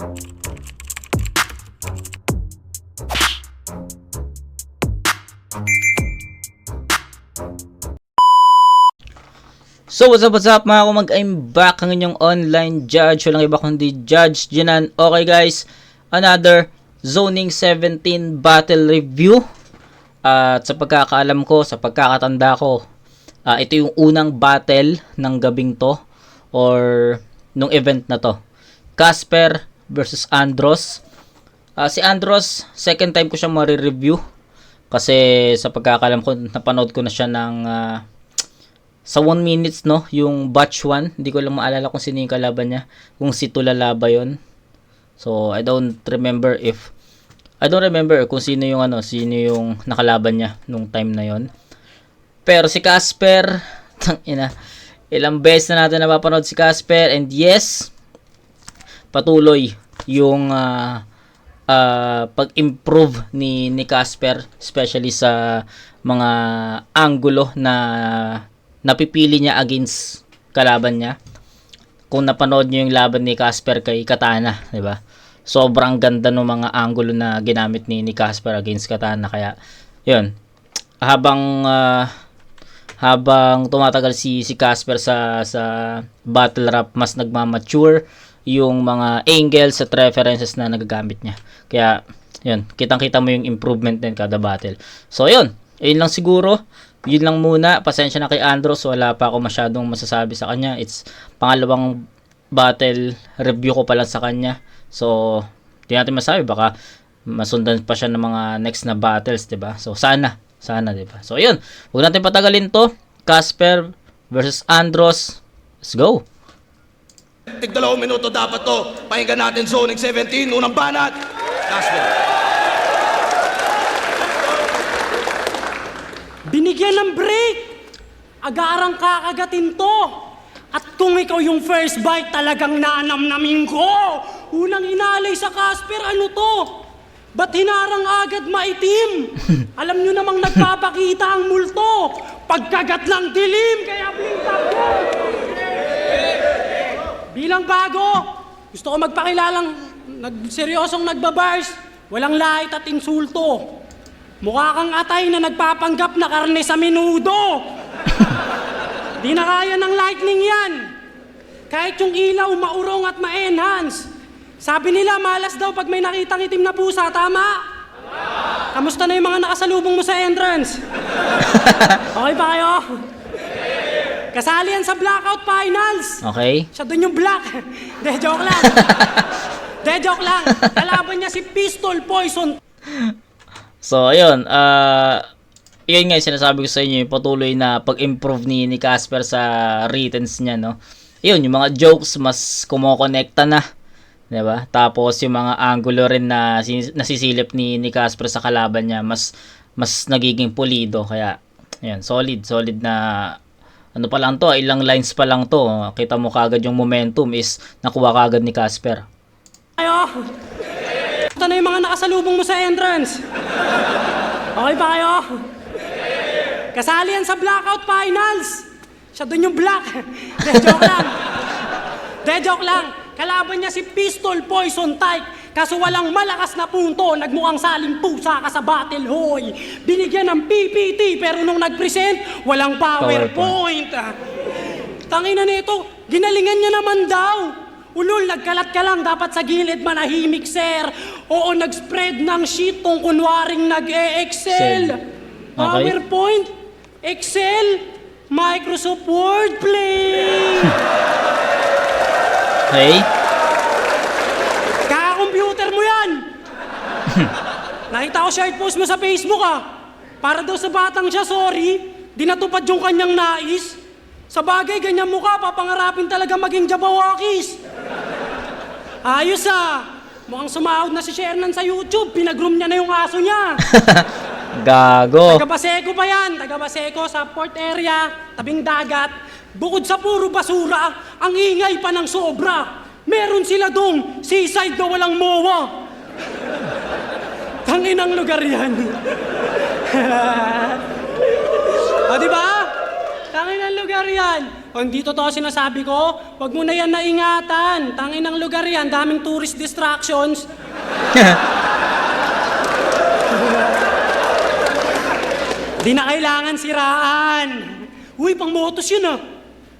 So what's up mga kumag, I'm back ang inyong online judge. Walang iba kundi Judge Jinan. Okay guys, another Zoning 17 battle review. At sa pagkakaalam ko, sa pagkakatanda ko, ito yung unang battle ng gabing to or nung event na to. Casper versus Andros. Si Andros, second time ko siya ma-review kasi sa pagkakaalam ko, napanood ko na siya ng sa 1 minutes, no, yung batch 1. Hindi ko lang maalala kung sino yung kalaban niya, kung si Tulalaba yon. So I don't remember kung sino yung nakalaban niya nung time na yon. Pero si Casper, ilang beses na natin napapanood si Casper, and yes, patuloy yung pag-improve ni Casper, especially sa mga angulo na napipili niya against kalaban niya. Kung napanood niyo yung laban ni Casper kay Katana, 'di ba? Sobrang ganda ng mga angulo na ginamit ni Casper against Katana, kaya 'yun. Habang tumatagal si Casper sa battle rap, mas nagmamature yung mga angles at references na nagagamit niya. Kaya 'yun, kitang-kita mo yung improvement din kada battle. So 'yun lang siguro. Yun lang muna. Pasensya na kay Andros, wala pa ako masyadong masasabi sa kanya. It's pangalawang battle review ko pa lang sa kanya. So, di natin masabi, baka masundan pa siya ng mga next na battles, 'di ba? So, sana, 'di ba? So, ayun. Huwag natin patagalin 'to. Casper versus Andros. Let's go. Tig 2 minuto dapat 'to. Pakinggan natin Zoning 17, unang banat. Casper. Binigyan ng break! Agarang kakagatin to! At kung ikaw yung first bite, talagang nanamnamin ko! Unang inalay sa Casper, ano to? Ba't hinarang agad maitim? Alam nyo namang nagpapakita ang multo! Pagkagat lang dilim, kaya blink up ko! Bilang bago, gusto ko magpakilalang seryosong nagbabars, walang lait at insulto. Mukha kang atay na nagpapanggap na karne sa menudo. Di na kaya ng lightning yan. Kahit yung ilaw, maurong at ma-enhance. Sabi nila, malas daw pag may nakitang itim na pusa, tama? Kamusta na yung mga nakasalubong mo sa entrance? Okay ba kayo? Kasali yan sa blackout finals. Okay. Siya dun yung black. De, joke lang. Kalaban niya si Pistol Poison. So, ayun. Yun nga yung sinasabi ko sa inyo, yung patuloy na pag-improve ni Casper sa writtens niya, no? Yun, yung mga jokes, mas kumokonekta na. Diba? Tapos, yung mga angulo rin na nasisilip ni Casper sa kalaban niya, mas nagiging pulido. Kaya, ayun, solid na, ano pa lang to, ilang lines pa lang to. Kita mo kagad yung momentum is nakuha kagad ni Casper. Ayo! Ito na yung mga nakasalubong mo sa entrance. Okay ba kayo? Kasali yan sa blackout finals. Siya dun yung black. De, joke lang. Kalaban niya si Pistol Poison Type. Kaso walang malakas na punto. Nagmukhang saling pusa ka sa battle, hoy. Binigyan ng PPT pero nung nag-present, walang PowerPoint. Tangina nito, ginalingan niya naman daw. Ulol, nagkalat ka lang, dapat sa gilid manahimik, sir. Oo, nag-spread ng sheet kung kunwaring nag-e-excel. Okay. PowerPoint, Excel, Microsoft Word, play. Okay. Kaka-computer mo yan. Nakita ko short post mo sa Facebook, Para daw sa batang siya, sorry, di natupad yung kanyang nais. Sa bagay, ganyan mukha, papangarapin talaga maging Jabawakis. Ayos mukhang sumahod na si Shernan sa YouTube, pinag-room niya na yung aso niya. Gago. Taga-Baseco pa yan, taga-Baseco sa port area, tabing dagat. Bukod sa puro basura, ang ingay pa ng sobra. Meron sila dong seaside na walang mowa. Tanginang lugar yan. O diba? Tanginang lugar yan. O hindi totoo sinasabi ko, wag mo na yan naingatan. Tangin ng lugar yan, daming tourist distractions. Di na kailangan siraan. Uy, pang motos yun ah.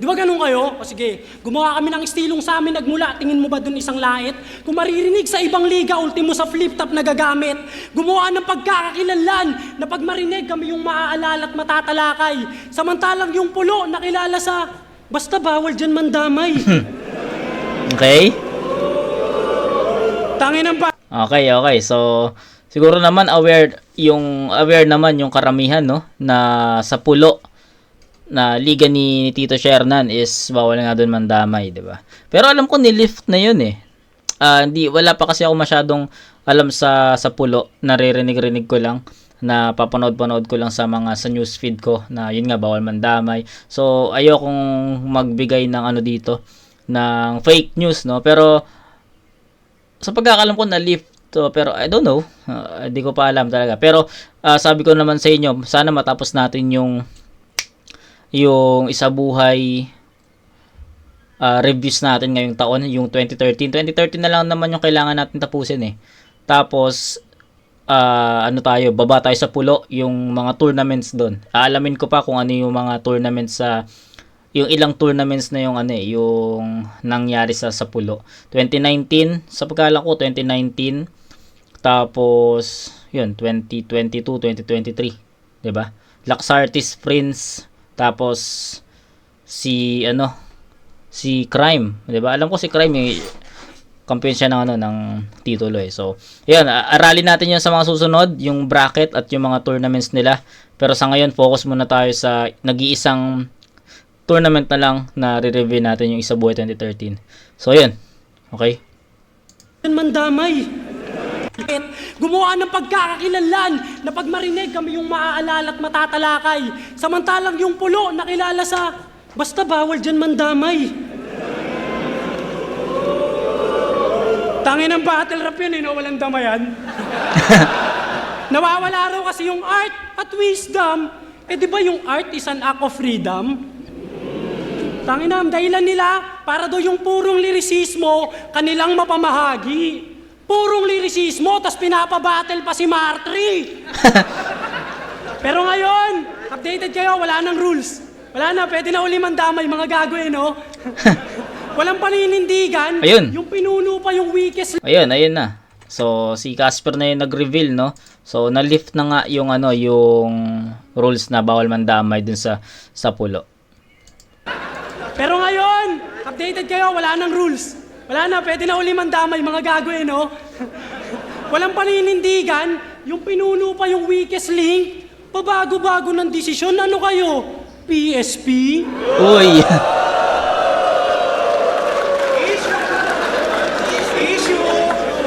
Di ba ganun kayo? O sige, gumawa kami ng estilong sa amin, nagmula. Tingin mo ba dun isang lait? Kung maririnig sa ibang liga, ultimo sa flip-top na gagamit. Gumawa ng pagkakakilanlan na pag marinig kami yung maaalala at matatalakay. Samantalang yung pulo nakilala sa basta bawal dyan mandamay. Okay? Tangin ng Okay. So, siguro naman aware naman yung karamihan, no, na sa pulo na liga ni Tito Shernan is bawal nga doon mandamay, 'di ba? Pero alam ko ni-lift na 'yun eh. Wala pa kasi ako masyadong alam sa pulo, naririnig-rinig ko lang, na papanood ko lang sa newsfeed ko na yun nga bawal mandamay. So ayokong magbigay ng ano dito ng fake news, no? Pero sa pagkakalam ko na lift to, pero I don't know. Hindi ko pa alam talaga. Pero sabi ko naman sa inyo, sana matapos natin yung isabuhay reviews natin ngayong taon, yung 2013 na lang naman yung kailangan natin tapusin eh. Tapos baba tayo sa pulo, yung mga tournaments doon. Aalamin ko pa kung ano yung mga tournaments yung ilang tournaments na yung yung nangyari sa pulo. 2019, sa pagkala ko 2019, tapos yun 2022, 2023, 'di ba? Laxartis Prince, tapos si Crime, 'di ba? Alam ko si Crime kampiyon siya ng titulo eh. So, 'yun, aralin natin 'yan sa mga susunod, yung bracket at yung mga tournaments nila. Pero sa ngayon, focus muna tayo sa nag-iisang tournament na lang na re-review natin, yung Isabuhay 2013. So, 'yun. Okay? mandamay. Gumawa ng pagkakakilanlan na pag marinig kami yung maaalala at matatalakay. Samantalang yung pulo nakilala sa basta bawal dyan mandamay. Tangin ng battle rap yun, walang damayan. Nawawala raw kasi yung art at wisdom. Di ba yung art is an act of freedom? Tangin na, dahilan nila para daw yung purong lirisismo kanilang mapamahagi. Purong lirisismo, tas pinapabattle pa si Martry. Pero ngayon, updated kayo, wala nang rules. Wala na, pwede na uli mandamay, mga gago no? Walang paninindigan. Ayun. Yung pinuno pa yung weakest. Ayun na. So, si Casper na yung nag-reveal, no? So, na-lift na nga yung yung rules na bawal mandamay dun sa pulo. Pero ngayon, updated kayo, wala nang rules. Wala na, pwede na uli mandamay, mga gago no? Walang paninindigan, yung pinuno pa yung weakest link, pabago-bago ng desisyon, ano kayo? PSP? Uy!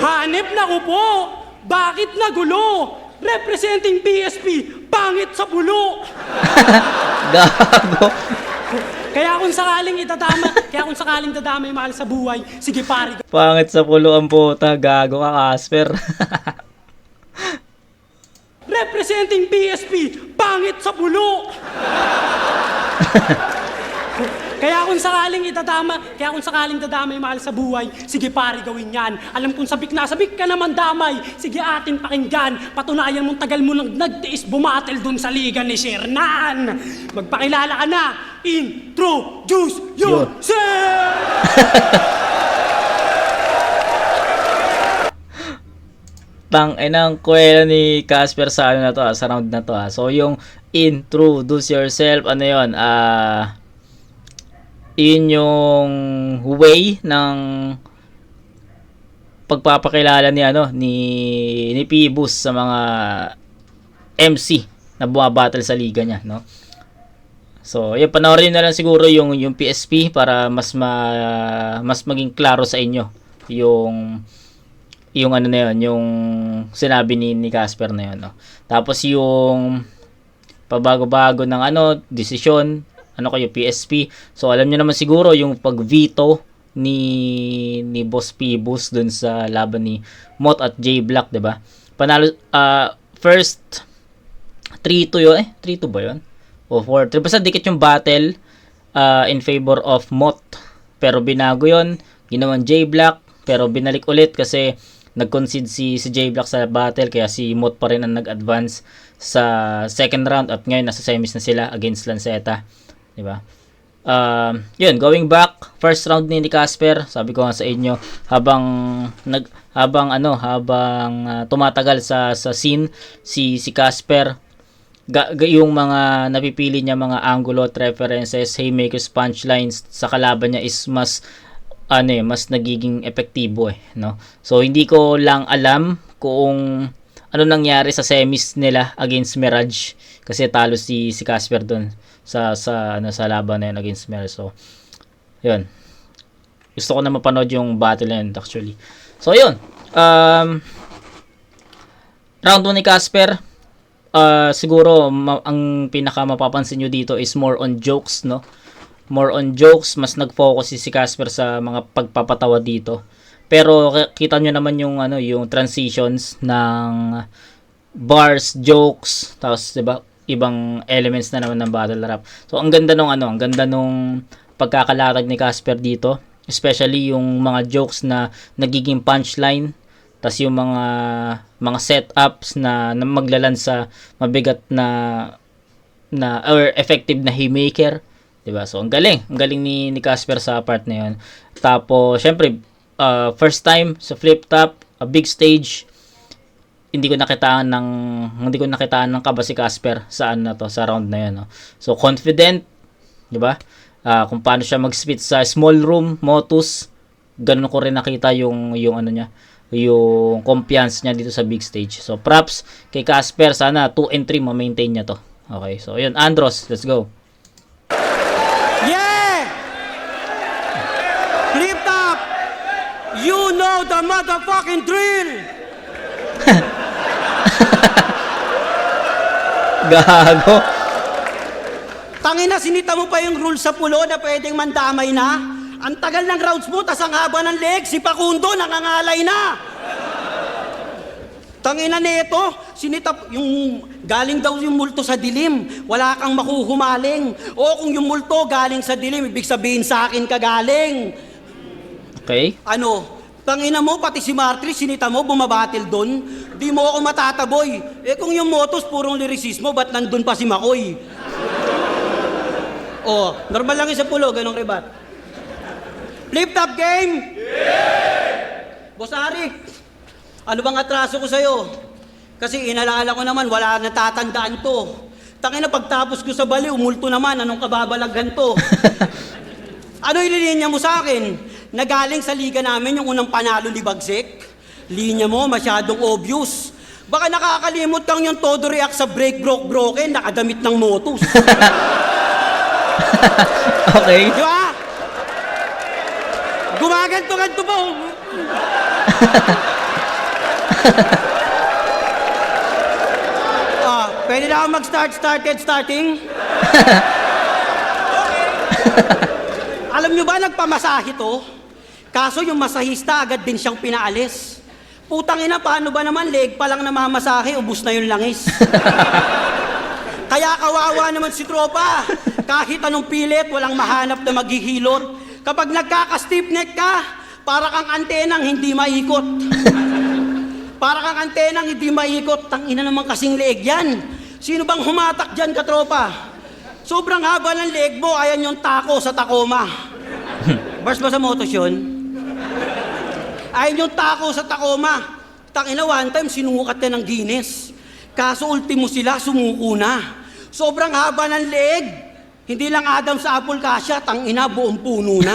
Hanep na ko po! Bakit nagulo? Representing PSP, pangit sa pulo! Gago! Kaya kung sakaling dadamay mahal sa buhay, sige pare. Pangit sa pulo ang puta, gago ka, Casper. Representing PSP, pangit sa pulo! Kaya kung sakaling dadamay mahal sa buhay, sige pare gawin yan. Alam kong sabik ka naman damay, sige atin pakinggan. Patunayan mong tagal mo nang nagtiis bumatel dun sa liga ni Shernan. Magpakilala ka na, introduce yourself! Inang kwela ni Casper sa na to, sa round na to. So yung introduce yourself, yun? Yun yung way ng pagpapakilala ni Pibus sa mga MC na bumabattle sa liga niya, no? So, yun, panoorin na lang siguro yung PSP para mas maging klaro sa inyo yung yung sinabi ni Casper na yun, no? Tapos yung pabago-bago ng desisyon, kayo, PSP. So, alam niyo naman siguro yung pag-veto ni Boss Pibus dun sa laban ni Mot at J Black, 'di ba? Panalo first 3-2 yun. 3-2 ba yun? O 4-3. Basta dikit yung battle. in favor of Mot. Pero binago yon, ginawan J-Black, pero binalik ulit kasi nag-concede si J-Black sa battle, kaya si Mot pa rin ang nag-advance sa second round at ngayon nasa semis na sila against Lanceta, di ba? Yun, going back, first round ni Casper, sabi ko nga sa inyo, habang tumatagal sa scene si Casper, yung mga napipili niya mga angulo at references, haymakers, punchlines sa kalaban niya is mas nagiging epektibo no. So hindi ko lang alam kung ano nangyari sa semis nila against Mirage kasi talo si Casper doon sa laban na yun against Mirage. So yun, gusto ko na mapanood yung battle na yun actually. So yun, round 1 ni Casper, siguro ang pinaka mapapansin nyo dito is more on jokes, no? More on jokes, mas nag-focus si Casper sa mga pagpapatawa dito. Pero kita nyo naman yung transitions ng bars, jokes, tapos 'di ba, ibang elements na naman ng battle rap. So ang ganda nung pagkakalatag ni Casper dito, especially yung mga jokes na nagiging punchline, tas yung mga setups na maglalan sa mabigat na or effective na haymaker. Diba? So, ang galing ni Casper sa part na yun. Tapos, syempre, first time sa flip top, a big stage, hindi ko nakitaan ng kaba si Casper sa round na yun. No? So, confident, diba? Kung paano siya mag-spit sa small room, Motus, ganun ko rin nakita yung niya, yung confiance niya dito sa big stage. So, props kay Casper, sana 2 and 3 ma-maintain niya to. Okay, so yun, Andros, let's go. Yeah! Flip top! You know the motherfucking drill! Gago. Tangina, sinita mo pa yung rule sa pulo na pwedeng mandamay na? Ang tagal ng rounds mo, tas ang haba ng leg, si Pakundo nangangalay na! Tangina nito, sinita, yung galing daw yung multo sa dilim, wala kang makuhumaling. O kung yung multo galing sa dilim, ibig sabihin sa akin ka galing. Okay. Tangina mo, pati si Martri, sinita mo, bumabatil doon. Di mo ako matataboy. Kung yung Motos, purong lyricismo, ba't nandun pa si Makoy? Normal lang yung sa pulo, ganong rebat. Flip top game? Yeah! Boss Arik, ano bang atraso ko sa'yo? Kasi inalala ko naman, wala natatandaan to. Tangina, pagtapos ko sa bali, umulto naman, anong kababalaghan to? Ano ililinya mo sa akin? Nagaling sa liga namin yung unang panalo ni Bagsik. Linya mo, masyadong obvious. Baka nakakalimot kang yung todo react sa break, broken, nakadamit ng Motus. Okay. Di ba? Gumaganto-ganto ba? Pwede na ako starting? Alam nyo ba, nagpamasahe to? Kaso yung masahista, agad din siyang pinaalis. Putang ina, paano ba naman, leg pa lang namamasahe, ubus na yung langis. Kaya kawawa naman si tropa. Kahit anong pilit, walang mahanap na maghihilot. Kapag nagkaka-stiff neck ka, para kang antenang hindi maikot. Para kang antenang hindi maikot. Tangina naman kasing leeg yan. Sino bang humatak dyan, katropa? Sobrang haba ng leg mo, ayan yung tako sa Tacoma. Bars ba sa Motos yun? Ayan yung tako sa Tacoma. Tangina, one time sinukat yan ng Guinness. Kaso ultimo sila, sumuko na. Sobrang haba ng leg. Hindi lang Adam sa apple kasya, tangina, buong puno na.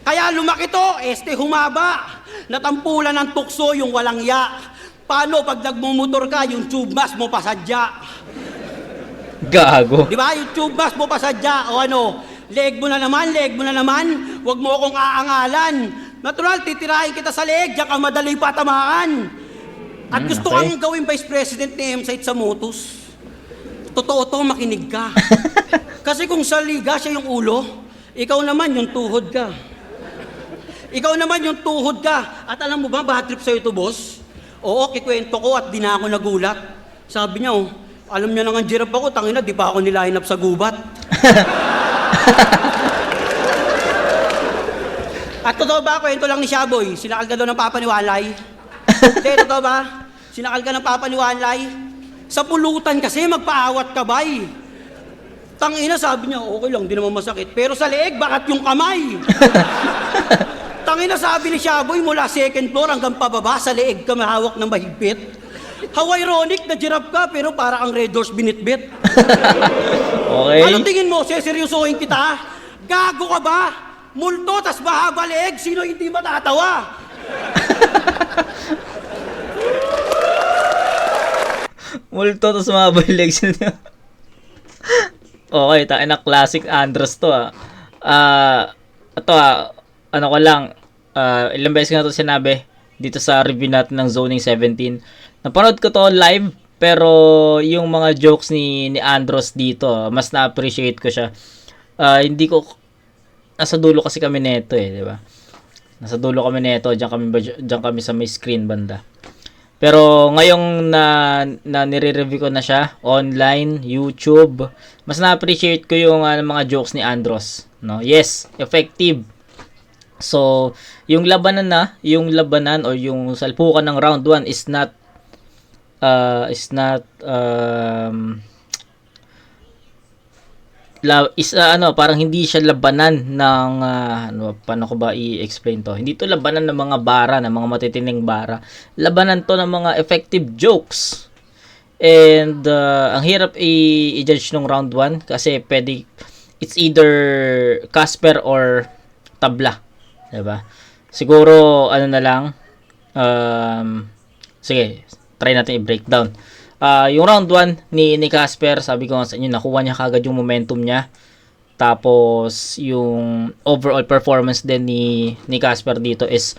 Kaya lumaki to, humaba. Natampulan ng tukso yung walang ya. Paano pag nagmumotor ka, yung tube mask mo pasadya? Gago. Di ba? Yung tube mask mo pasadya. O leg mo na naman. Huwag mo akong aangalan. Natural, titirahin kita sa leg, diyan ka madali patamaan. At gusto kang gawin vice president ni M-Site sa Motos. Totoo to, makinig ka. Kasi kung sa liga siya yung ulo, ikaw naman yung tuhod ka. At alam mo ba, bad trip sa'yo to, boss? Oo, kikwento ko at di na ako nagulat. Sabi niya, alam niya na nga giraffe ako, tangina, di pa ako niline up sa gubat. At totoo ba, kwento lang ni Shaboy, sinakal ka daw ng Papa ni Walay? Hindi, totoo ba? Sinakal ka ng Papa ni Walay? Sa pulutan kasi, magpaawat ka bay. Tangina, sabi niya, okay lang, di naman masakit. Pero sa leeg, bakat yung kamay. Tangina, sabi ni Shaboy, mula second floor hanggang pababa, sa leeg ka mahawak ng mahigpit. How ironic na giraffe ka, pero para ang Red Horse binitbit. Okay. Ano tingin mo, seseryosohin kita? Gago ka ba? Multo, tas mahaba leeg, sino hindi matatawa? Multo, tapos mga legs niya. Okay, tayo na classic Andros to ito ano ko lang, ilang beses ko na to sinabi dito sa review natin ng Zoning 17. Napanood ko to live, pero yung mga jokes ni Andros dito, mas na-appreciate ko siya. Hindi ko, nasa dulo kasi kami neto di ba? Nasa dulo kami neto, diyan kami sa may screen banda. Pero ngayong na nire-review ko na siya online, YouTube, mas na-appreciate ko yung mga jokes ni Andros, no? Yes, effective. So, yung labanan or yung salpukan ng round 1 is not parang hindi siya labanan ng paano ko ba i-explain to? Hindi to labanan ng mga bara, ng mga matitining bara. Labanan to ng mga effective jokes. And ang hirap i-judge nung round 1 kasi it's either Casper or tabla, 'di ba? Siguro na lang sige, try natin i-breakdown. Yung round 1 ni Casper, sabi ko nga sa inyo, nakuha niya kagad yung momentum niya. Tapos, yung overall performance din ni Casper dito is,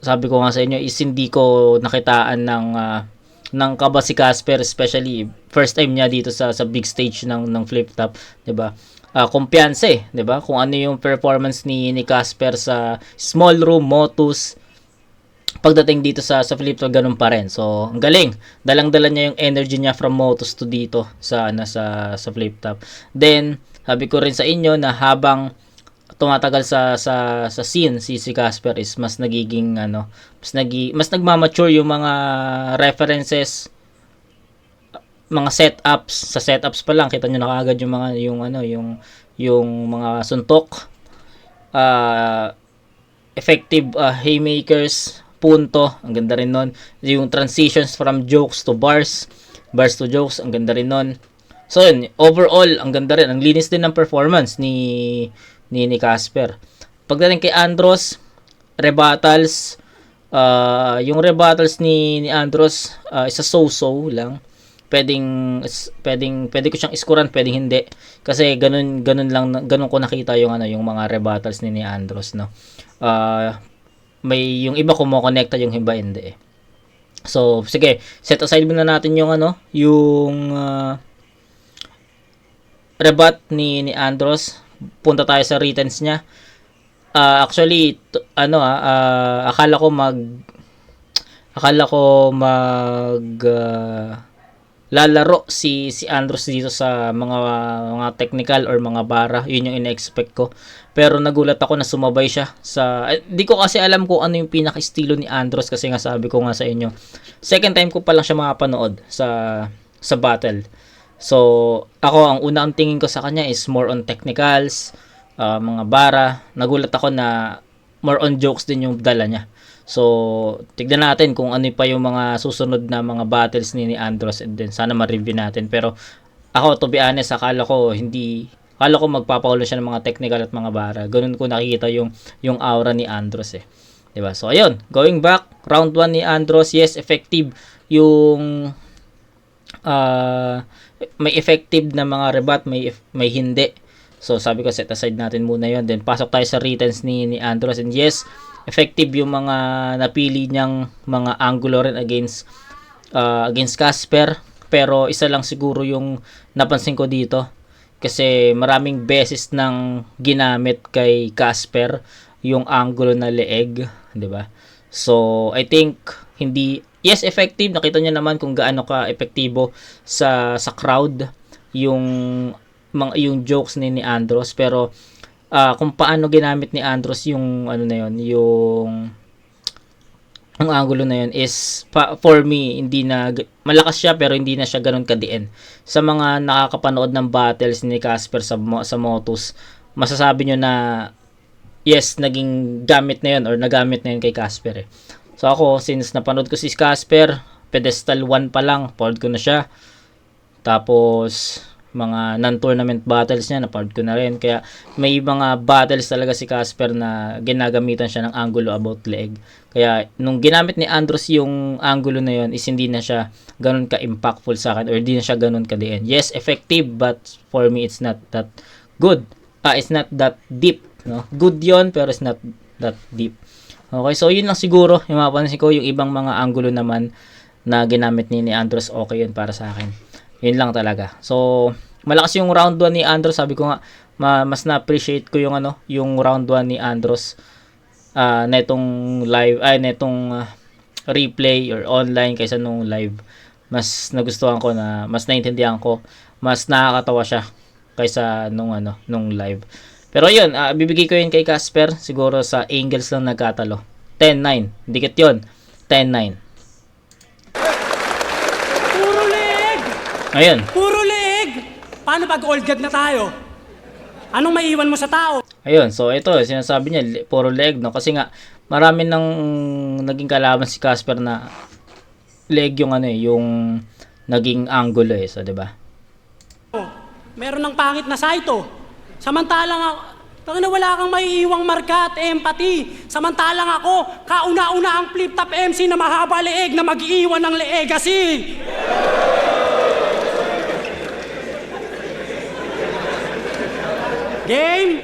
sabi ko nga sa inyo, is hindi ko nakitaan ng kaba si Casper, especially first time niya dito sa big stage ng flip top, 'di ba? Kumpiyansa 'di ba? Kung ano yung performance ni Casper sa small room, Motus, pagdating dito sa flip top, ganun pa rin. So, ang galing. Dalang-dala niya yung energy niya from Motus to dito sa flip top. Then, sabi ko rin sa inyo na habang tumatagal sa scene si Casper is mas nagiging mas nagmamature yung mga references, mga setups. Sa setups pa lang kita niyo na kaagad yung mga suntok, effective haymakers, punto, ang ganda rin nun. Yung transitions from jokes to bars to jokes, ang ganda rin nun. So yun, overall, ang ganda rin. Ang linis din ng performance ni Casper. Pagdating kay Andros, rebuttals, yung rebuttals ni Andros, isa so-so lang. Pwede ko siyang iskuran, pwedeng hindi. Kasi ganun ko nakita yung mga rebuttals ni Andros, no. May yung iba kumokonekta, yung iba hindi. So, sige, set aside muna natin yung rebut ni Andros. Punta tayo sa returns niya. Actually, akala ko lalaro si Andros dito sa mga technical or mga bara. Yun yung ina-expect ko. Pero nagulat ako na sumabay siya di ko kasi alam kung ano yung pinaka-estilo ni Andros, kasi nga sabi ko nga sa inyo, second time ko pa lang siya makapanood sa battle. So, ang unang tingin ko sa kanya is more on technicals, mga bara. Nagulat ako na more on jokes din yung dala niya. So, tignan natin kung ano pa yung mga susunod na mga battles ni Andros, and then sana ma-review natin. Pero ako, to be honest, akala ko magpapakulo siya ng mga technical at mga bara. Ganun ko nakikita yung aura ni Andros 'Di ba? So ayun, going back, round 1 ni Andros, yes, effective yung may effective na mga rebut, may hindi. So sabi ko, set aside natin muna 'yon. Then pasok tayo sa returns ni Andros, and yes, effective yung mga napili niyang mga angulo rin against Casper. Pero isa lang siguro yung napansin ko dito, kasi maraming beses nang ginamit kay Casper yung angulo na leeg, 'di ba? So I think yes, effective. Nakita niyo naman kung gaano ka epektibo sa crowd yung yung jokes ni Andros, pero kung paano ginamit ni Andros yung ano na yun, yung ang angulo na yun is for me hindi na malakas siya pero hindi na siya ganoon ka-DN. Sa mga nakakapanood ng battles ni Casper sa Motus, masasabi nyo na yes, naging gamit na yun or nagamit na yun kay Casper eh. So ako, since napanood ko si Casper, pedestal 1 pa lang, panood ko na siya. Tapos mga non-tournament battles niya, napanood ko na rin. Kaya may mga battles talaga si Casper na ginagamitan siya ng angulo about leeg. Kaya nung ginamit ni Andros yung angulo na yun is hindi na siya ganun ka-impactful sa akin or hindi na siya ganun ka-DN. Yes, effective, but for me it's not that good. It's not that deep. No? Good yon pero it's not that deep. Okay, so yun lang siguro. Yung mapapansin ko, yung ibang mga angulo naman na ginamit ni Andros, okay yun para sa akin. Yun lang talaga. So, malakas yung round 1 ni Andros. Sabi ko nga, mas na-appreciate ko yung yung round 1 ni Andros netong live, netong replay or online kaysa nung live. Mas nagustuhan ko na, mas naintindihan ko, mas nakakatawa siya kaysa nung live. Pero yun, bibigay ko yun kay Casper. Siguro sa angles lang nagkatalo. 10-9. Dikit yun. 10-9. Ayun. Puro leeg! Paano pag old god na tayo? Anong maiwan mo sa tao? Ayun. So, ito. Sinasabi niya, puro leg, no? Kasi nga, marami nang naging kalaban si Casper na leg yung yung naging angulo eh. So, diba? Meron ng pangit na saito. Samantalang wala kang maiiwang marka at empathy. Samantalang ako, kauna-una ang flip-top MC na mahaba leeg na mag-iiwan ng legacy. Game?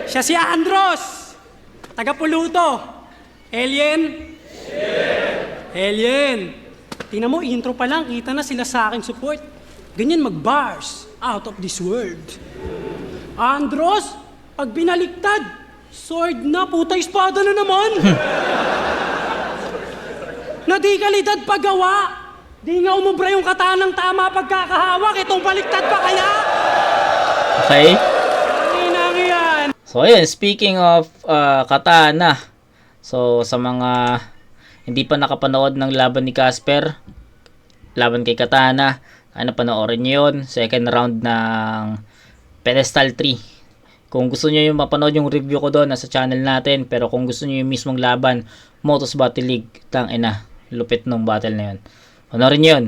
Siya si Andros. Taga-Puluto. Alien? Alien. Tingnan mo, intro pa lang, kita na sila sa akin support. Ganyan mag-bars. Out of this world. Andros, pag binaliktad, sword na, puta espada na naman. Na di kalidad paggawa. Di nga umubra yung katanang tama pagkakahawak. Itong baliktad pa kaya? Okay. Yan. So, ayun. Speaking of katana. So, sa mga hindi pa nakapanood ng laban ni Casper, laban kay Katana, panoorin nyo yun. Second round ng Pedestal 3. Kung gusto nyo yung mapanood yung review ko doon, nasa channel natin. Pero kung gusto nyo yung mismong laban, Motus Battle League, lupit nung battle na yun. Panoorin nyo yun.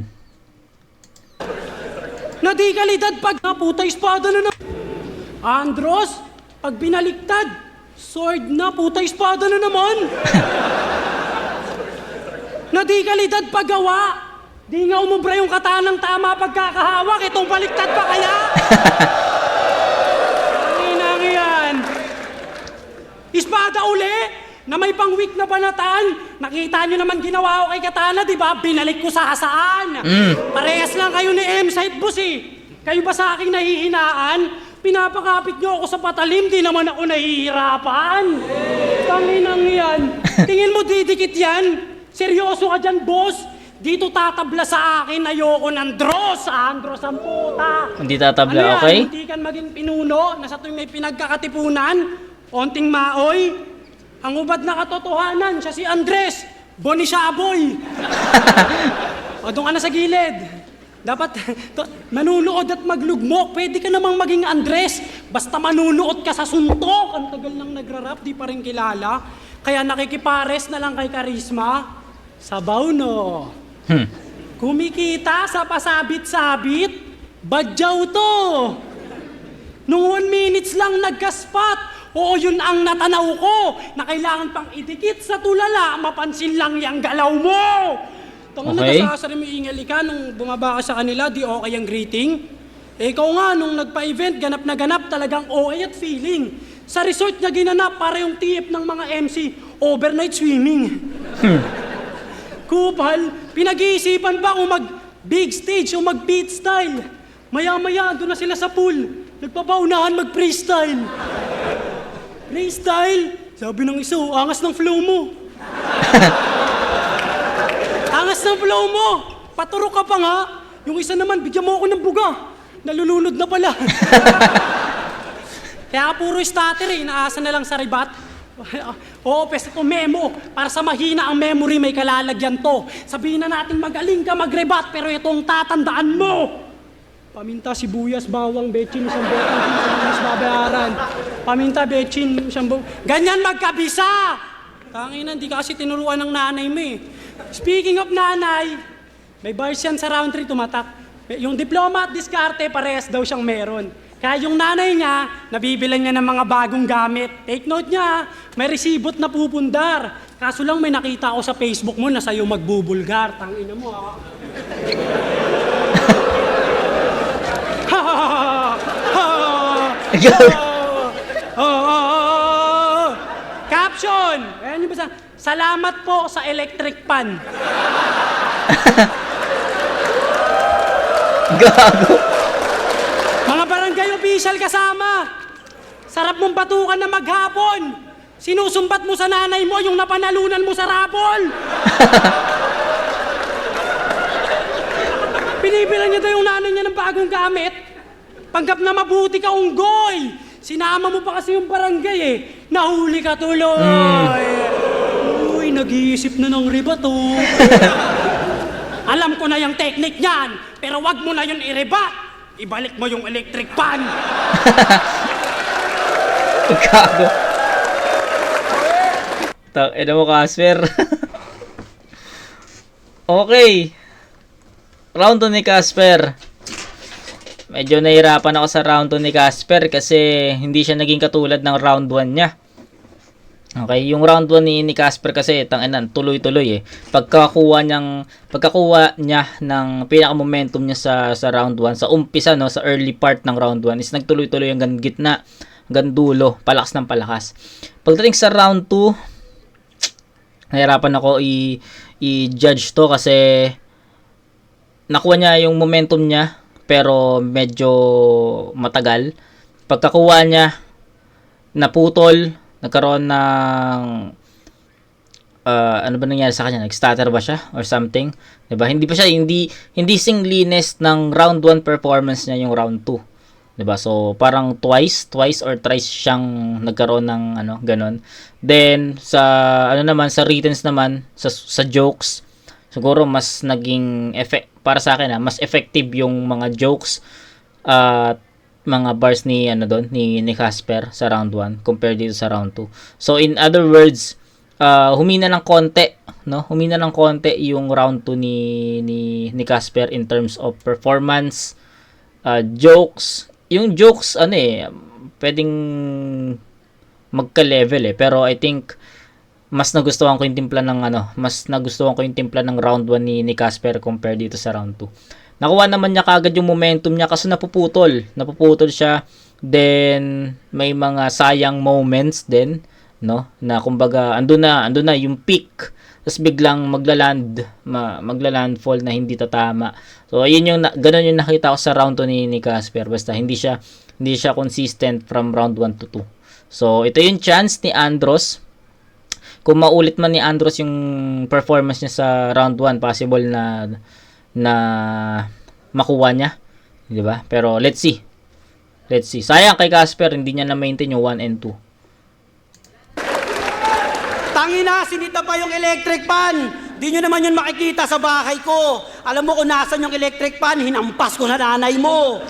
Na di kalidad pag puta espada na naman. Andros, pag binaliktad, sword na, puta espada na naman. Na di kalidad paggawa. Di nga umubra yung katanang tama pagkakahawak. Itong baliktad pa kaya? Yan. Espada uli na may pang-weak na banatan. Nakita nyo naman ginawa ko kay Katana, di ba? Binalik ko sa saan. Parehas lang kayo ni M-Site, boss eh. Kayo ba sa aking nahihinaan? Pinapakapit nyo ako sa patalim, di naman ako nahihirapan. Tanginang yan. Tingin mo didikit yan? Seryoso ka dyan, boss? Dito tatabla sa akin, ayoko ng Andros. Andros ang puta. Hindi tatabla, okay? Hindi kan maging pinuno na sa tuwing may pinagkakatipunan, onting maoy. Ang ubad na katotohanan, siya si Andres Bonisyaboy. O, doon ka na sa gilid. Dapat manunood at maglugmok. Pwede ka namang maging Andres. Basta manunood ka sa suntok. Ang tagal nang nagrarap, di pa rin kilala. Kaya nakikipares na lang kay Karisma. Sabaw, no? Kumikita sa pasabit-sabit. Badyaw to. Nung 1 minutes lang nagka-spot. Oo, yun ang natanaw ko, na kailangan pang idikit sa tulala, mapansin lang yung galaw mo. Tangan Okay. na kasasari mo ingali ka nung bumaba ka sa kanila, di okay ang greeting. Ikaw nga, nung nagpa-event, ganap na ganap, talagang OA at feeling. Sa resort niya ginanap, para yung TF ng mga MC, overnight swimming. Kupal, pinag-iisipan ba kung mag-big stage o mag-beat style? Maya-maya, doon na sila sa pool. Nagpapaunahan mag-freestyle. Freestyle? Sabi ng isa, angas ng flow mo. Angas ng flow mo. Paturo ka pa nga. Yung isa naman, bigyan mo ako ng buga. nalulunod na pala. Kaya puro starter eh, inaasa na lang sa ribat. Oo, pwes ito memo. Para sa mahina ang memory, may kalalagyan to. Sabihin na natin magaling ka mag-rebat, pero itong tatandaan mo. Paminta, sibuyas, bawang, bechin, isang botang, sibuyas, babayaran. Paminta, bechin, isang ganyan magkabisa! Tangina, hindi ka kasi tinuruan ng nanay mo eh. Speaking of nanay, may bars yan sa round 3 tumatak. Yung diploma at diskarte, parehas daw siyang meron. Kaya yung nanay niya, nabibilan niya ng mga bagong gamit. Take note niya, may resibot na pupundar. Kaso lang may nakita ako sa Facebook mo na sa'yo magbubulgar. Tangina mo ha. Caption! Ayan yung basta, salamat po sa electric pan. Gago. Mga barangay official kasama. Sarap mong batukan na maghapon. Sinusumbat mo sa nanay mo yung napanalunan mo sa rabol. Pinibilan niya daw yung nanay niya ng bagong gamit. Panggap na mabuti ka, unggoy. Sinama mo pa kasi yung barangay eh. Nahuli ka tuloy. Uy, nag-iisip na ng ribat oh. Alam ko na yung technique niyan, pero wag mo na yun i-rebat. Ibalik mo yung electric pan. Gago. Ina mo, Casper. Okay. Round 2 ni Casper. Medyo nahirapan ako sa round 2 ni Casper kasi hindi siya naging katulad ng round 1 niya. Okay, yung round 1 ni Casper kasi tanginan, tuloy-tuloy eh. Pagkakuha niya ng pinaka-momentum niya sa round 1, sa umpisa no, sa early part ng round 1 is nagtuloy-tuloy hanggang gitna, hanggang dulo, palakas ng palakas. Pagdating sa round 2, nahirapan ako i-judge to kasi nakuha niya yung momentum niya pero medyo matagal. Pagkakuha niya, naputol, nagkaroon ng ano ba nangyari sa kanya? Nag-stutter ba siya or something? 'Di ba? Hindi pa siya hindi singlinis ng round 1 performance niya yung round 2. 'Di ba? So parang twice or thrice siyang nagkaroon ng ano, ganon. Then sa ano naman sa writtens naman, sa jokes, siguro mas naging para sa akin mas effective yung mga jokes at mga bars ni ni Casper sa round 1 compared dito sa round 2. So in other words, humina ng konti, no? Humina ng konti yung round 2 ni Casper in terms of performance, jokes. Yung jokes pwedeng magka-level pero I think mas nagustuhan ko yung timpla ng round 1 ni Casper compared dito sa round 2. Nakuha naman niya kagad yung momentum niya kasi napuputol siya. Then may mga sayang moments din, no? Na kumbaga andun na yung peak. Tapos biglang maglalandfall na hindi tatama. So ayun ganun yung nakita ko sa round 2 ni Casper. Basta hindi siya consistent from round 1 to 2. So ito yung chance ni Andros. Kung maulit man ni Andros yung performance niya sa round 1, possible na makuha niya, 'di ba? Pero let's see. Sayang kay Casper, hindi niya na-maintain yung 1 and 2. Tangina, sinita pa yung electric pan. Di nyo naman yun makikita sa bahay ko. Alam mo kung nasan yung electric pan, hinampas ko na nanay mo.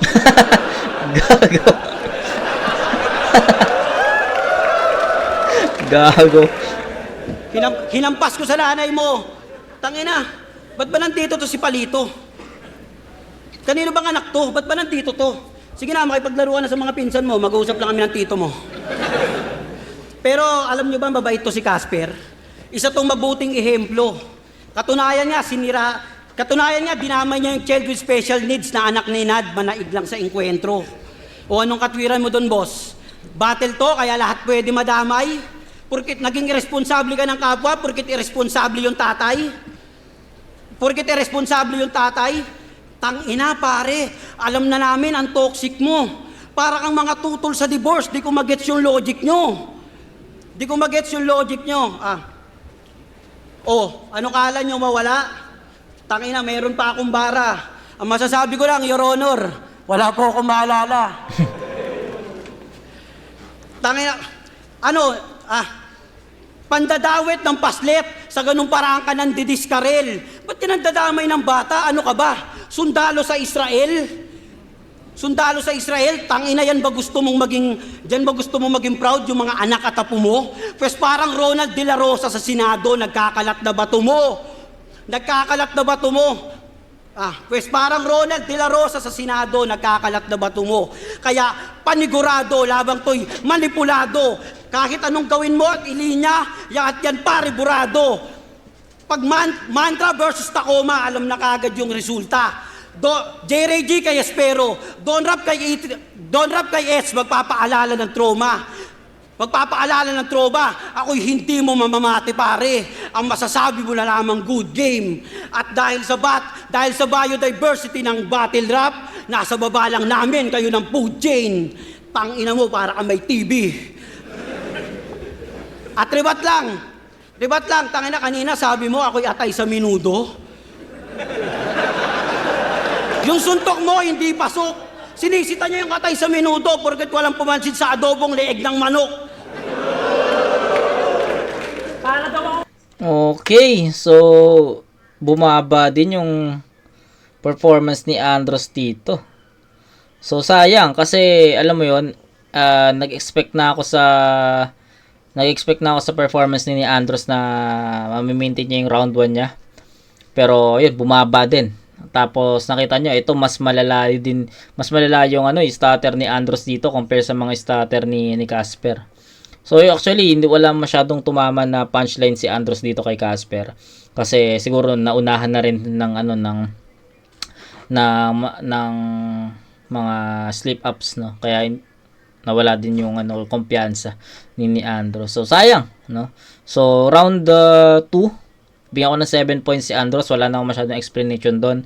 Gago. Gago. Hinampas ko sa nanay mo. Tangina, ba't ba nandito to si Palito? Kanino bang anak to? Ba't ba nandito to? Sige na, makipaglaruan na sa mga pinsan mo. Mag-uusap lang kami ng tito mo. Pero alam nyo ba, mabait to si Casper? Isa tong mabuting ehemplo. Katunayan niya, dinamay niya yung child with special needs na anak ni Nad, manaig lang sa engkwentro. O anong katwiran mo dun, boss? Battle to, kaya lahat pwede madamay? Porkit naging irresponsable ka ng kapwa, porkit irresponsable yung tatay? Tangina pare, alam na namin ang toxic mo. Para kang mga tutol sa divorce, di ko magets yung logic nyo. Ano kala nyo mawala? Tangina, meron pa akong bara. Ang masasabi ko lang, Your Honor, Wala po akong maalala. Tangina, pandadawit ng paslet, sa ganung paraan ka nang didiskarel. Ba't tinandadamay ng bata? Ano ka ba? Sundalo sa Israel? Sundalo sa Israel? Tangina, yan ba gusto mong maging proud yung mga anak at apo mo? Pues parang Ronald De La Rosa sa Senado, nagkakalat na bato mo. Nagkakalat na bato mo. Pues parang Ronald De La Rosa sa Senado, nagkakalat na bato mo. Kaya panigurado, labang to'y manipulado. Kahit anong gawin mo at ilinya, at yan pare burado. Pag mantra versus Tacoma, alam na kagad yung resulta. J-Ray G kay Espero, Don Rap kay S, magpapaalala ng trauma. Magpapaalala ng trauma, ako'y hindi mo mamamati pare. Ang masasabi mo na lamang good game. At dahil sa biodiversity ng battle rap, nasa baba lang namin kayo ng food chain. Tangina mo para ka may TB. At ribat lang, tangina kanina sabi mo ako'y atay sa minudo. Yung suntok mo hindi pasok. Sinisita niya yung atay sa minuto porket walang pumansin sa adobong leeg ng manok. Okay, so bumaba din yung performance ni Andros dito. So sayang kasi alam mo yon, nag-expect na ako sa performance ni Andros na mamimaintain niya yung round 1 niya. Pero yun, bumaba din. Tapos nakita nyo, ito mas malala yung starter ni Andros dito compare sa mga starter ni Casper. So actually, wala masyadong tumama na punchline si Andros dito kay Casper. Kasi siguro naunahan na rin ng mga slip ups, no. Kaya nawala din yung kumpiyansa ni Andros. So sayang, no. So round 2, bigyan ko ng 7 points si Andros. Wala na masyadong explanation doon.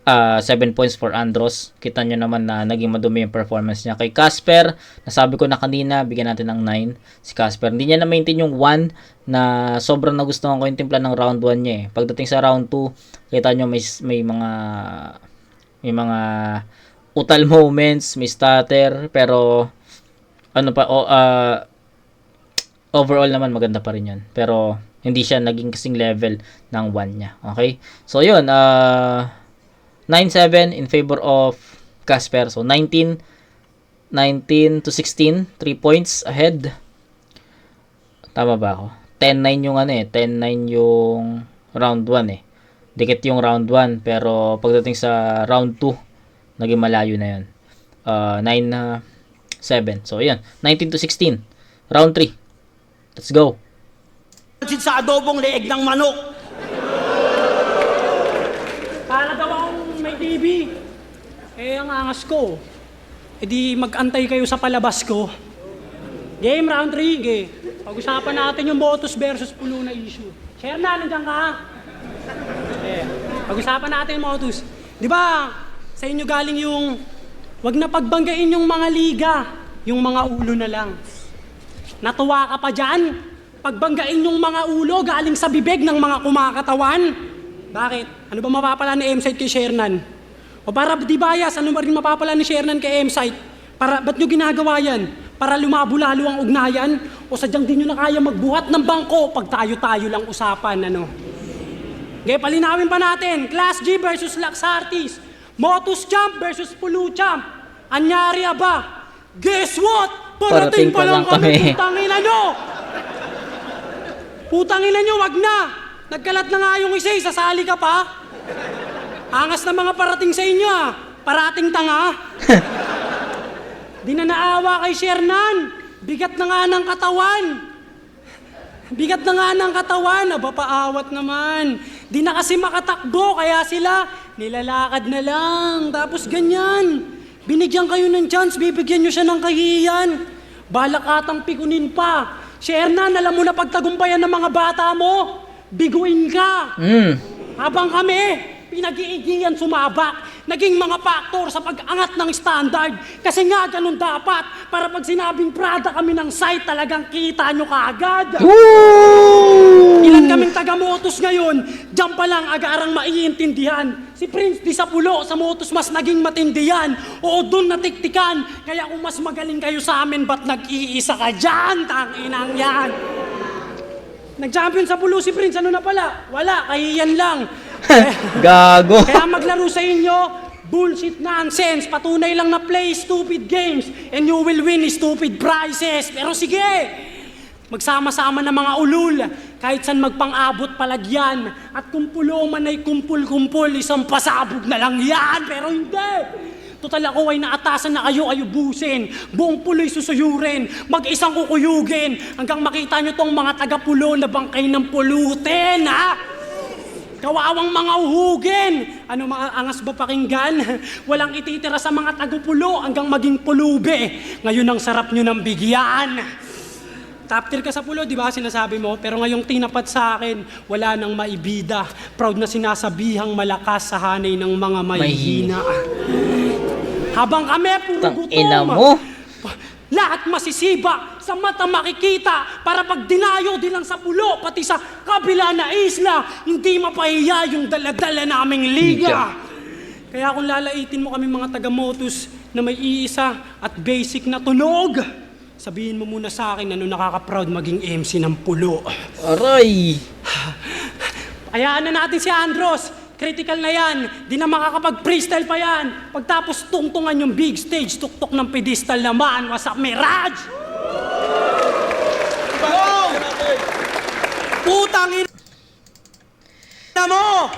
7 points for Andros. Kita nyo naman na naging madumi yung performance niya. Kay Casper, nasabi ko na kanina, bigyan natin ng 9 si Casper. Hindi niya na-maintain yung 1 na sobrang nagustuhan ko yung timpla ng round 1 niya. Pagdating sa round 2, kita nyo may mga utal moments, may stutter, pero overall naman maganda pa rin yan. Pero hindi siya naging kasing level ng 1 niya. Okay? So yun, 9-7 in favor of Casper. So 19 to 16, 3 points ahead. Tama ba ako? 10-9 yung 10-9 yung round 1 eh. Dikit yung round 1 pero pagdating sa round 2, naging malayo na yun. 9-7. So yan, 19 to 16. Round 3. Let's go. Sa adobong leeg ng manok. Para daw akong may TV. Ang angas ko. Di mag-antay kayo sa palabas ko. Game round 3, game. Pag-usapan natin yung Motus versus Pulo na issue. Share na, nandiyan ka. Pag-usapan natin yung Motus. Di ba, sa inyo galing yung wag na pagbanggain yung mga liga, yung mga ulo na lang. Natuwa ka pa dyan? Pagbanggain yung mga ulo galing sa bibig ng mga kumakatawan. Bakit? Ano ba mapapala ni M-Site kay Shernan? O para di bias, ano ba rin mapapala ni Shernan kay M-Site? Ba't nyo ginagawa yan? Para lumabo lalo ang ugnayan? O sadyang di nyo na kaya magbuhat ng bangko pag tayo-tayo lang usapan, ano? Okay, palinawin pa natin. Class G versus Laxartis. Motus Champ versus Pulu Champ. Anyari ba? Guess what? Parating pa lang kami. Putangina nyo! Putangina nyo, wag na! Nagkalat na nga yung isa, sasali ka pa? Angas na mga parating sa inyo parating tanga. Di na naawa kay Shernan. Bigat na nga ng katawan. Bigat na nga ng katawan, aba paawat naman. Di na kasi makatakbo, kaya sila nilalakad na lang. Tapos ganyan. Binigyan kayo ng chance, bibigyan nyo siya ng kahihiyan. Balakatang pikunin pa. Shernan, alam mo na pagtagumpayan ng mga bata mo, biguin ka. Habang kami, pinag-iigihan sumabak, naging mga faktor sa pag-angat ng standard. Kasi nga, ganun dapat. Para pag sinabing Prada kami ng site, talagang kita nyo kaagad. Ilan kaming taga-motos ngayon? ngayon, diyan pa lang agarang maiintindihan. Si Prince di sa pulo, sa motos mas naging matindi yan. Oo, dun natiktikan. Kaya kung mas magaling kayo sa amin, ba't nag-iisa ka dyan? Tanginang yan. Nag-champion sa pulo si Prince, ano na pala? Wala, kahiyan lang. Gago. Kaya maglaro sa inyo, bullshit nonsense. Patunay lang na play stupid games and you will win stupid prizes. Pero sige, magsama-sama na mga ulul. Kahit saan magpang-abot palagyan. At kung pulo man ay kumpul-kumpul, isang pasabog na lang yan. Pero hindi. Total ako ay naatasan na kayo ayubusin. Buong pulo'y susuyurin. Mag-isang kukuyugin. Hanggang makita nyo tong mga taga-pulo na bangkay ng pulutin, ha? Kawawang mga uhugin! Ano, maangas ba pakinggan? Walang ititira sa mga tagupulo hanggang maging pulube. Ngayon ang sarap nyo ng bigyan. Top tier ka sa pulo, di ba sinasabi mo? Pero ngayong tinapat sa akin, wala nang maibida. Proud na sinasabihang malakas sa hanay ng mga mahihina. Habang kami puro gutom. Tangina mo. Lahat masisiba, sa mata makikita, para pag dinayo din lang sa pulo, pati sa kabila na isla, hindi mapahiya yung daladala naming liga. Kaya kung lalaitin mo kami mga taga-motus na may iisa at basic na tunog, sabihin mo muna sa akin ano nakaka-proud maging MC ng pulo. Aray. Hayaan na natin si Andros. Critical na yan. Di na makakapag-freestyle pa yan. Pagtapos tungtungan yung big stage, tuktok ng pedestal naman. What's up, Mirage? Putang ina mo!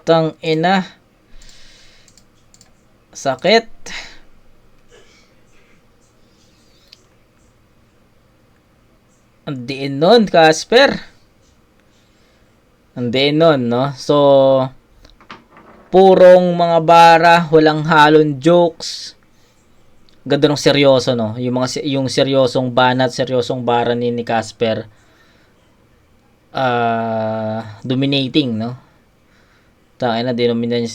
Tang ina. Sakit. Ang diin nun, Casper. Hindi nun, no? So, purong mga bara, walang halong jokes. Ganda ng seryoso, no? Yung seryosong banat, seryosong bara ni Casper. Dominating, no? Tangina, dinomina niya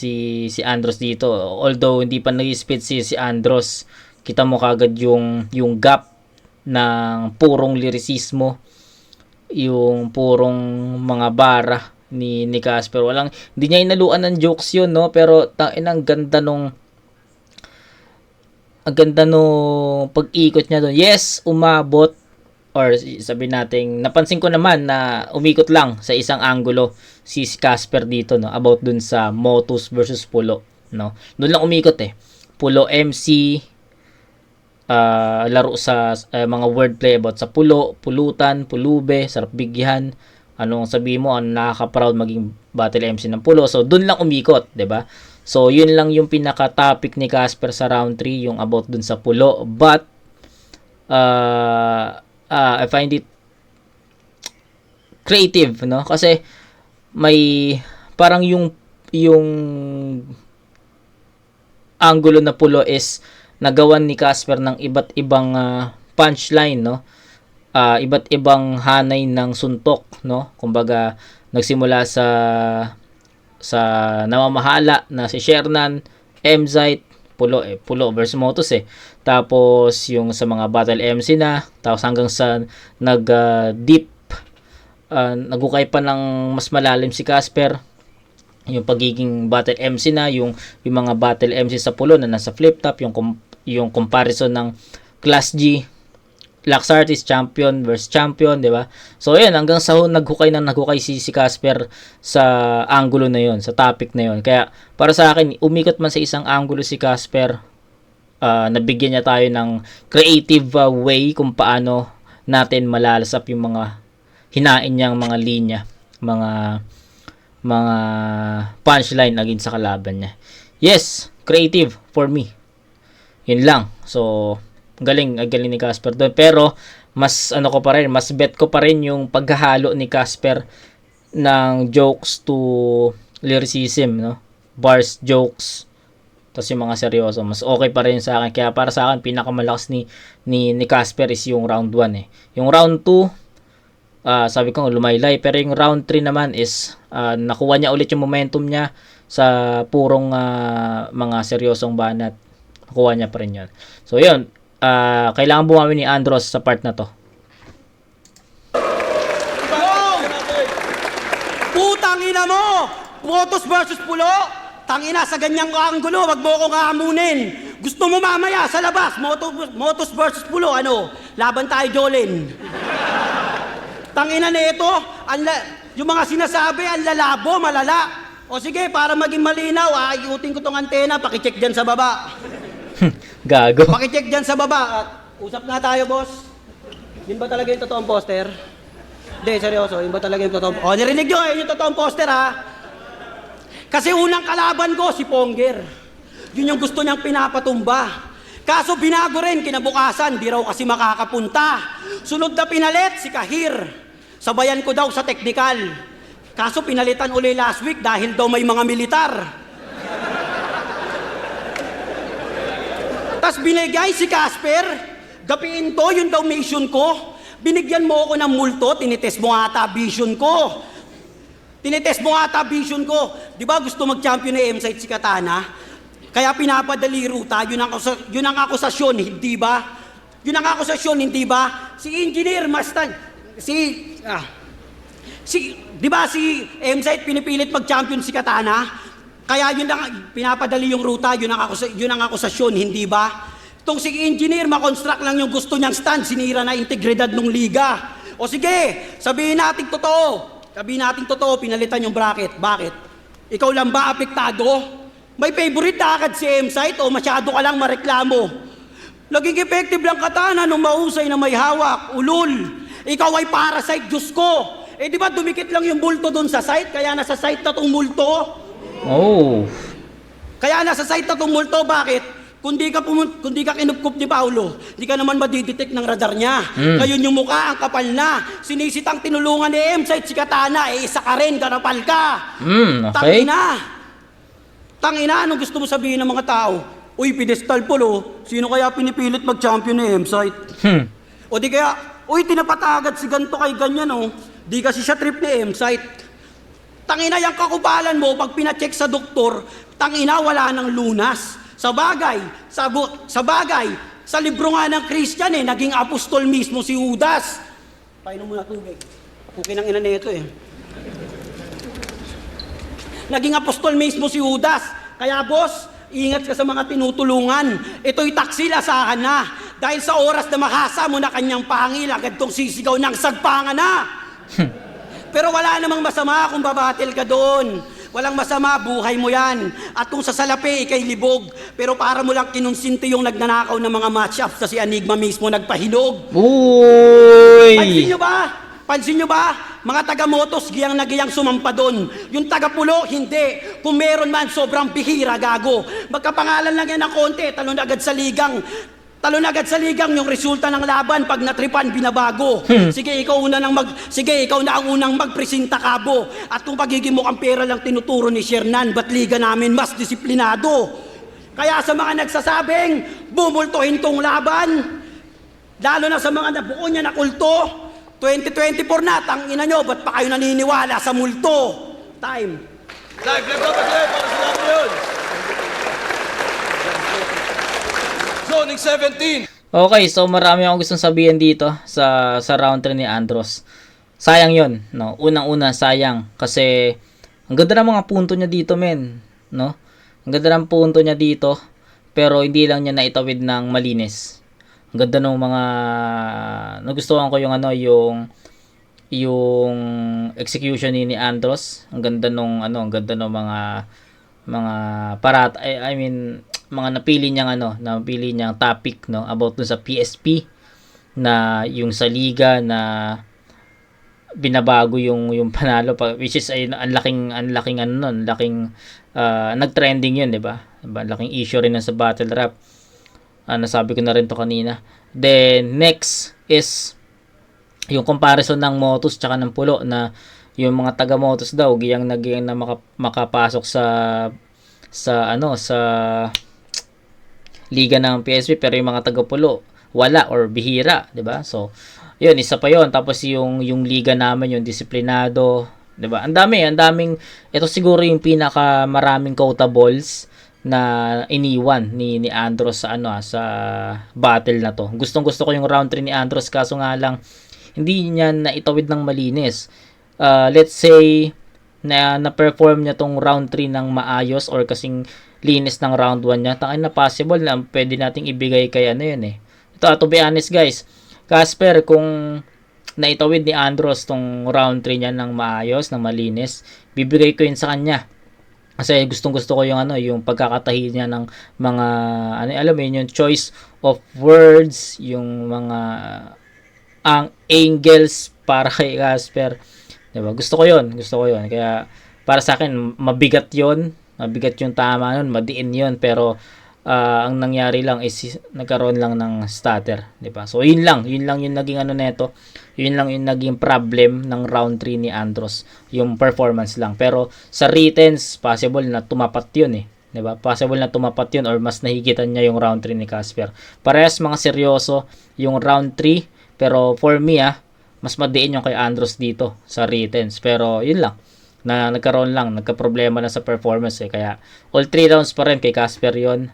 si Andros dito. Although, hindi pa nag-spit si Andros. Kita mo kagad yung gap ng purong lyricismo, yung purong mga bara ni Casper. Hindi niya inaluan ng jokes yun, no? Pero ang ganda nung pag-ikot niya doon. Yes, umabot, or sabi natin, napansin ko naman na umikot lang sa isang angulo si Casper dito, no? About dun sa Motus versus Pulo, no? Doon lang umikot eh. Pulo MC, laro sa mga wordplay about sa pulo, pulutan, pulube, sarap bigyan. Anong sabihin mo, nakaka-proud maging battle MC ng pulo. So, dun lang umikot, 'di ba? So, yun lang yung pinaka-topic ni Casper sa round 3, yung about dun sa pulo. But, I find it creative, no? Kasi, may, parang yung angulo na pulo is nagawan ni Casper ng iba't ibang punchline, no? Iba't ibang hanay ng suntok, no? Kumbaga, nagsimula sa namamahala na si Shernan, Mzite, Pulo versus Motus eh. Tapos yung sa mga battle MC na, tapos hanggang sa nag-deep, nagukay pa ng mas malalim si Casper. Yung pagiging battle MC na, yung mga battle MC sa pulo na nasa flip top, yung comparison ng Class G, Lux Artist, champion versus champion, di ba? So, yun, hanggang sa naghukay si Casper sa angulo na yun, sa topic na yun. Kaya, para sa akin, umikot man sa isang angulo si Casper, nabigyan niya tayo ng creative way kung paano natin malalasap yung mga hinain niyang mga linya, mga punchline against sa kalaban niya. Yes, creative for me. Yun lang. So, galing ni Casper doon. Pero, mas bet ko pa rin yung paghahalo ni Casper ng jokes to lyricism, no? Bars, jokes, tapos yung mga seryoso. Mas okay pa rin sa akin. Kaya para sa akin, pinakamalakas ni Casper is yung round 1 eh. Yung round 2, sabi ko lumaylay. Pero yung round 3 naman is, nakuha niya ulit yung momentum niya sa purong mga seryosong banat. Nakuha niya pa rin yun. So, yun. Kailangan bumawi ni Andros sa part na to. Tangina mo! Motos versus Pulo? Tangina, sa ganyang anggulo, wag mo akong hamunin. Gusto mo mamaya sa labas, Motos versus Pulo, ano? Laban tayo, Jolin. Tangina na ito, yung mga sinasabi, ang lalabo, malala. O sige, para maging malinaw, ayutin ko tong antena, pakicheck dyan sa baba. Gago. Pakicheck dyan sa baba. At usap nga tayo, boss. Yun ba talaga yung totoong poster? Hindi, seryoso, yun ba talaga yung totoong... O, narinig nyo, yun yung totoong poster, ha? Kasi unang kalaban ko, si Ponger. Yun yung gusto niyang pinapatumba. Kaso binago rin, kinabukasan, di raw kasi makakapunta. Sunod na pinalit, si Kahir. Sabayan ko daw sa technical. Kaso pinalitan uli last week dahil daw may mga militar. Tas binigay si Casper, gapiin to, yun daw mission ko. Binigyan mo ako ng multo, tinitest mo ata vision ko. Tinitest mo ata vision ko. Di ba gusto mag-champion ng M-Site si Katana? Kaya pinapadali ruta, yun ang akusasyon, hindi ba? Yun ang akusasyon, hindi ba? Si Engineer Mastan, di ba si M-Site pinipilit mag-champion si Katana? Kaya yun ang pinapadali yung ruta, yun ang akusasyon, hindi ba? Itong si Engineer, makonstruct lang yung gusto niyang stand, sinira na integridad ng liga. O sige, sabihin natin totoo. Sabihin natin totoo, pinalitan yung bracket. Bakit? Ikaw lang ba apektado? May favorite na agad si M-Site o masyado ka lang mareklamo? Naging effective lang Katana nung mahusay na may hawak, ulul. Ikaw ay parasite, Diyos ko. Eh di ba dumikit lang yung multo doon sa site, kaya nasa site na tong multo? Oh. Kaya nasa site na tong multo, bakit? Kung di ka kinupkup ni Paulo, di ka naman madidetect ng radar niya. Ngayon yung mukha, ang kapal na. Sinisitang tinulungan ni M-Site si Katana, isa ka rin, karapal ka. Okay. Tangina, anong gusto mo sabihin ng mga tao? Uy, pedestal Pulo, sino kaya pinipilit mag-champion ni M-Site? O di kaya, uy, tinapatagad si ganto kay ganyan, oh. Di kasi siya trip ni M-Site. Tangina, yung kakubalan mo, pag pinacheck sa doktor, tangina, wala nang lunas. Sa bagay, sa libro nga ng Christian naging apostol mismo si Judas. Painom mo na tubig. Pukin ang ina nito Naging apostol mismo si Judas. Kaya boss, ingat ka sa mga tinutulungan. Ito'y taksil, asahan na. Dahil sa oras na makasa mo na kanyang pangil, agad tong sisigaw ng sagpangan na. Pero wala namang masama kung babatil ka doon. Walang masama, buhay mo yan. At kung sa salapi, ikay libog. Pero para mo lang kinonsinti yung nagnanakaw ng mga matchups na si Enigma mismo nagpahinog. Uy! Pansin nyo ba? Mga taga-motos, giyang na giyang sumampa doon. Yung taga-pulo, hindi. Kung meron man, sobrang bihira, gago. Magkapangalan lang yan ng konti, talon agad sa ligang yung resulta ng laban pag natripan binabago. Sige, ikaw na ang unang magpresenta kabo. At kung pagiging mukhang pera lang tinuturo ni Shernan, ba't liga namin mas disiplinado? Kaya sa mga nagsasabing bumultuhin tong laban, lalo na sa mga nabuo niya na kulto, 2024 na, tangina nyo, ba't pa kayo naniniwala sa multo? Time. Live, para sila mo yun. Zoning 17. Okay, so marami akong gustong sabihin dito sa round 3 ni Andros. Sayang 'yon, no. Unang-una sayang kasi ang ganda ng mga punto niya dito, men, no? Ang ganda ng punto niya dito, pero hindi lang niya naitawid ng malinis. Ang ganda ng mga nagustuhan ko yung yung execution ni Andros. Ang ganda nung mga parat, I mean mga napili niyang topic, no, about dun sa PSP na yung sa liga na binabago yung panalo which is ay ang laking nagtrending yun, 'di ba? Laking issue rin sa battle rap. Nasabi ko na rin to kanina. Then next is yung comparison ng Motus tsaka ng Pulo, na yung mga taga Motus daw giyang na makapasok sa liga ng PSP, pero yung mga taga Pulo wala or bihira, 'di ba? So yun, isa pa yon. Tapos yung liga namin, yung disiplinado, 'di ba? Ang daming ito siguro yung pinaka maraming quotables na iniwan ni Andros sa sa battle na to. Gustong-gusto ko yung round 3 ni Andros, kaso nga lang hindi niya naitawid ng malinis. Let's say na-perform niya tong round 3 ng maayos or kasing linis ng round 1 niya, tangin na possible na pwede nating ibigay kay ano yun eh. Ito, to be honest guys, Casper, kung naitawid ni Andros tong round 3 niya ng maayos, ng malinis, bibigay ko yun sa kanya. Kasi gustong-gusto ko yung ano, yung pagkakatahi niya ng mga ano, alam mo yun, yung choice of words, yung mga ang angles para kay Casper. 'Di ba? Gusto ko 'yon. Kaya para sa akin mabigat 'yon. Mabigat yung tama nun, madiin 'yon, pero ang nangyari lang is nagkaroon lang ng stutter, 'di ba? So yun lang yung naging ano neto. Yun lang yung naging problem ng round 3 ni Andros, yung performance lang. Pero sa writtens, possible na tumapat 'yun eh. 'Di ba? Possible na tumapat 'yun or mas nahigitan niya yung round 3 ni Casper. Parehas mga seryoso yung round 3, pero for me mas madiin yung kay Andros dito sa writtens. Pero yun lang, na nagka-problema na sa performance eh. Kaya all 3 rounds pa rin kay Casper yun.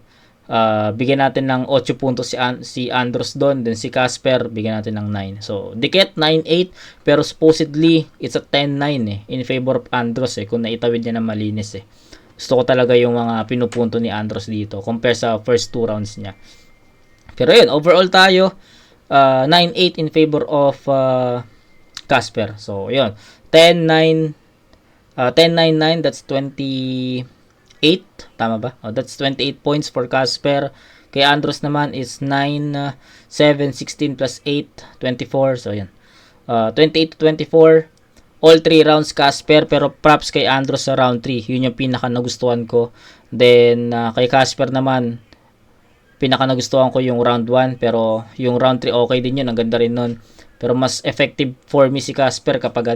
Bigyan natin ng 8 puntos si Andros doon, then si Casper bigyan natin ng 9. So dikit 9-8, pero supposedly it's a 10-9 eh, in favor of Andros eh, kung naitawid niya na malinis eh. Gusto ko talaga yung mga pinupunto ni Andros dito compare sa first 2 rounds niya. Pero yun, overall tayo 9-8 in favor of Casper. So yun, 10-9, 10-9-9, that's 28, tama ba? That's 28 points for Casper. Kay Andros naman is 9, 7, 16 plus 8, 24. So yan, 28 to 24. All 3 rounds Casper, pero props kay Andros sa round 3. Yun yung pinaka nagustuhan ko. Then kay Casper naman, pinaka nagustuhan ko yung round 1, pero yung round 3 okay din yun, ang ganda rin nun. Pero mas effective for me si Casper kapag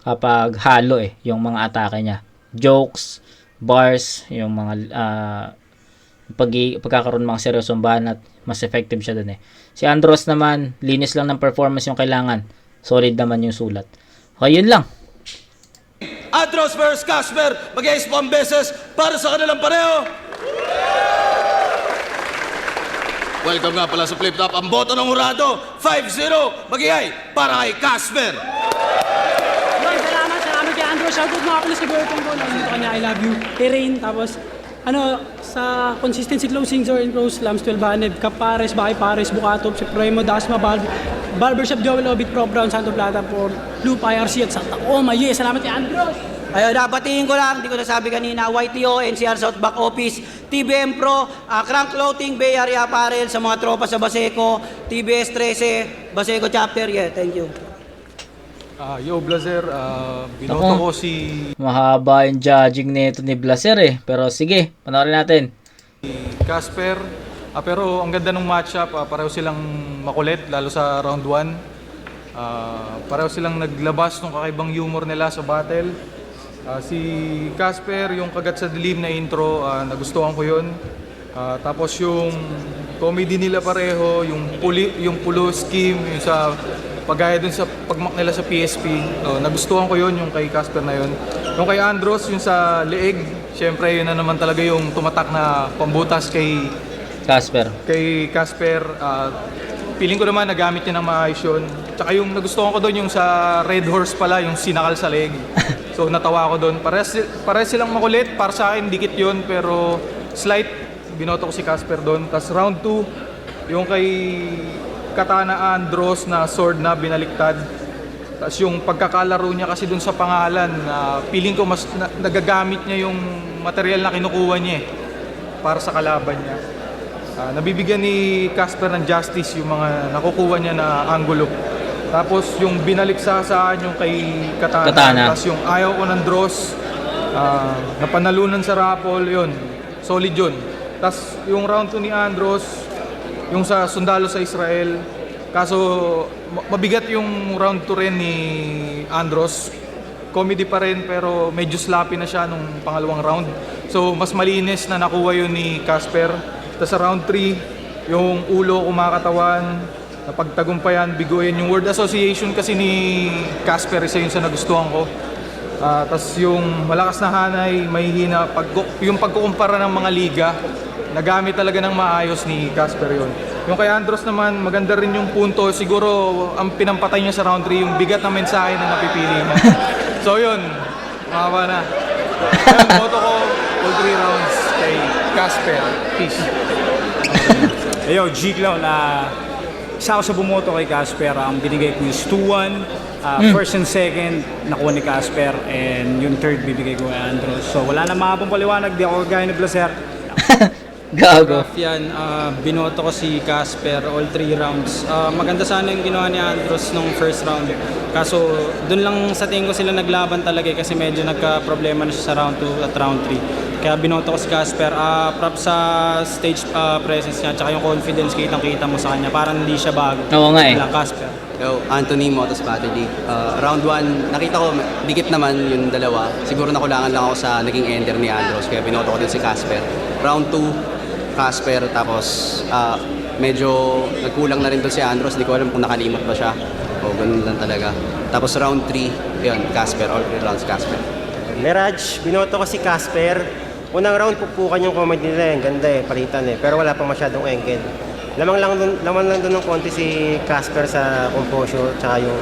kapag halo yung mga atake niya. Jokes, bars, yung mga pagkakaroon mga seryosong banat, mas effective siya dun eh. Si Andros naman, linis lang ng performance yung kailangan. Solid naman yung sulat. Okay, yun lang. Andros versus Casper, mag-ace po ang beses para sa kanilang pareho. Welcome nga pala sa Flip Top. Ang boto ng hurado, 5-0. Mag-iay para kay Casper. Salamat kay Andros. Shoutout mga pala sa girlfriend ko. Nandito kanya, I love you. Kay Rain. Tapos, sa consistency closing, Zorin Rose, Lams 12 Baneb, Capares, Baki Pares, Bukato, si Primo, Dasma, Barbershop, Joel Obit, Pro Brown, Santo Plata, for Loop, IRC, at Santa Oma. Yeah, salamat kay Andros. Ayun, nabatiin ko lang, hindi ko nasabi kanina, YTO, NCR South Back Office, TBM Pro, Crank Clothing, Bay Area Apparel, sa mga tropa sa Baseco, TBS 13, Baseco Chapter, yeah, thank you. Yo, Blazer, binoto ko si Mahaba yung judging nito ni Blazer eh. Pero sige, panoorin natin. Casper. Pero ang ganda ng matchup, pareho silang makulit, lalo sa round 1. Pareho silang naglabas ng kakaibang humor nila sa battle. Si Casper, yung kagat sa dilim na intro, nagustuhan ko yun. Tapos yung comedy nila pareho, yung pulo scheme, yung sa pagaya dun sa pagmak nila sa PSP, nagustuhan ko yun, yung kay Casper na yun. Yung kay Andros, yung sa leeg, syempre yun na naman talaga yung tumatak na pambutas kay Casper. Feeling ko naman nagamit niya ng maayos yun. Tsaka yung nagustuhan ko doon yung sa Red Horse pala, yung sinakal sa leeg. So natawa ako doon. Parehas silang makulit, para sa akin dikit yun, pero slight, binoto ko si Casper doon. Tapos round 2, yung kay Katana Andros na sword na binaliktad. Tapos yung pagkakalaro niya kasi doon sa pangalan, feeling ko mas nagagamit niya yung material na kinukuha niya para sa kalaban niya. Nabibigyan ni Casper ng justice yung mga nakukuha niya na angulo. Tapos yung binaliksasaan yung kay Katana. Tapos yung ayaw ko ng draws, napanalunan sa raffle, yun. Solid yun. Tapos yung round 2 ni Andros, yung sa sundalo sa Israel. Kaso mabigat yung round 2 rin ni Andros. Comedy pa rin pero medyo sloppy na siya nung pangalawang round. So mas malinis na nakuha yun ni Casper. Tapos sa round 3, yung ulo kumakatawan, napagtagumpayan, biguin. Yung word association kasi ni Casper, isa yun sa nagustuhan ko. Tapos yung malakas na hanay, mahihina, yung pagkukumpara ng mga liga, nagamit talaga ng maayos ni Casper yun. Yung kay Andros naman, maganda rin yung punto. Siguro ang pinampatay niya sa round 3, yung bigat na mensahe na napipili niya. So yun, Mahaba na. Yan, boto ko all 3 rounds kay Casper. Peace. Ayo, G-Clown, isa ako sa bumoto kay Casper. Ang binigay ko is 2-1. First and second, nakuha ni Casper. And yung third, bibigay ko kay Andros. So, wala na mga paliwanag. Di ako gaya ni Blaser. Gago. Yan, binoto ko si Casper all 3 rounds. Maganda sana yung ginawa ni Andros nung first round. Kaso dun lang sa tingin ko sila naglaban talaga kasi medyo nagka-problema na siya sa round 2 at round 3. Kaya binoto ko si Casper. Props sa stage presence niya at yung confidence kitang-kita mo sa kanya. Parang hindi siya bago. Oo nga eh. Lang, Casper. Yo, Anthony Motos Battery. Round 1, nakita ko, dikit naman yung dalawa. Siguro nakulangan lang ako sa naging ender ni Andros, kaya binoto ko din si Casper. Round 2, Casper, tapos medyo nagkulang na rin doon si Andros, di ko alam kung nakalimot ba siya. O ganun lang talaga. Tapos round 3, yun, Casper, all 3 rounds Casper. Mirage, binoto ko si Casper. Unang round pupukan yung comedy nila, ang ganda eh, palitan eh. Pero wala pa masyadong angle. Lamang lang doon ng konti si Casper sa composure, tsaka yung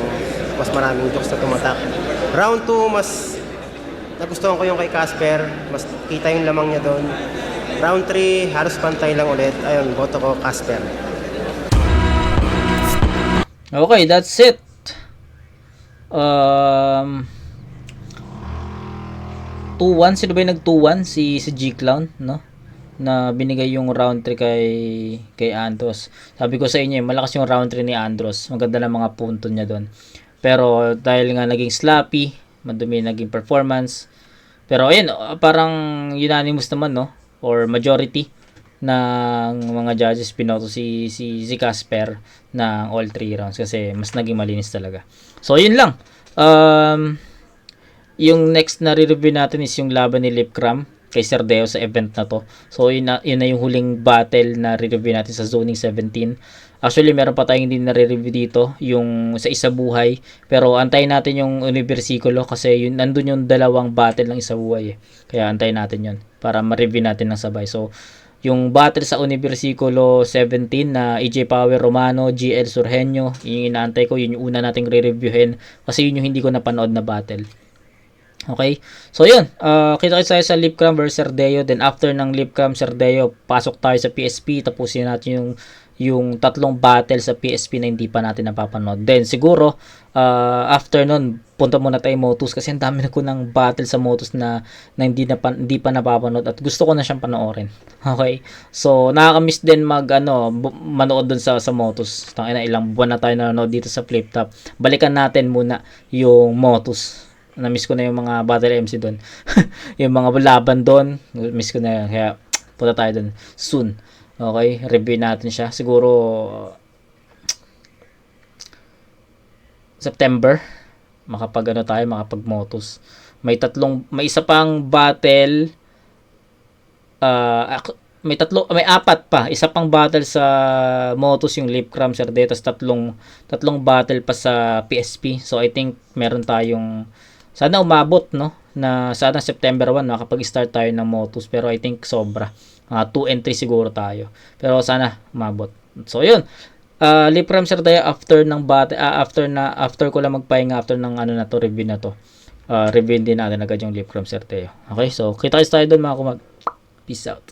mas maraming jokes na tumatak. Round 2, mas nagustuhan ko yung kay Casper, mas kita yung lamang niya doon. Round 3, halos pantay lang ulit. Ayun, boto ko Casper. Okay, that's it. 2-1, sino ba yung nag-2-1? Si G-Clown, no? Na binigay yung round 3 kay Andros. Sabi ko sa inyo, malakas yung round 3 ni Andros. Maganda na mga punto niya doon. Pero dahil nga naging sloppy, madumi naging performance. Pero ayun, parang unanimous naman, no? Or majority ng mga judges pinoto si Casper ng all 3 rounds kasi mas naging malinis talaga. So yun lang. Yung next na re-review natin is yung laban ni Lipcram kay Sir Deo sa event na to. So yun na yung huling battle na re-review natin sa Zoning 17. Actually meron pa tayong hindi na re-review dito, yung sa Isa Buhay, pero antayin natin yung Unibersikulo kasi yun, nandun yung dalawang battle ng Isa Buhay eh. Kaya antayin natin yun para ma-review natin ng sabay. So yung battle sa Unibersikulo 17 na EJ Power Romano, GL Surgenio, yung inaantay ko, yun yung una nating re-reviewin kasi yun yung hindi ko napanood na battle. Okay, so yun, kita-kita tayo sa Lipcram versus Serdeo. Then after ng Lipcram Serdeo, pasok tayo sa PSP, tapusin natin yung tatlong battle sa PSP na hindi pa natin napapanood. Then siguro after nun, punta muna tayo Motus kasi ang dami na ko ng battle sa Motus na hindi pa napapanood at gusto ko na siyang panoorin. Okay, so nakaka-miss din manood dun sa Motus. Tangina, ilang buwan na tayo nanonood dito sa Flip Top. Balikan natin muna yung Motus. Na-miss ko na yung mga battle MC doon. Yung mga laban doon, miss ko na yun. Kaya punta tayo doon soon. Okay, review natin siya. Siguro September makapag Motus. May isa pang battle may apat pa. Isa pang battle sa Motus yung Lipcram Serdeo, tapos tatlong battle pa sa PSP. So I think meron tayong sana umabot, no? Na sana September 1 makapag-start tayo ng Motus, pero I think sobra. 2 and 3 siguro tayo. Pero sana umabot. So yun. Lipcram Serdeo after ng after ko lang magpahinga after ng na to review na to. Review din natin agad yung Lipcram Serdeo. Okay? So kita tayo doon mga kumag. Peace out.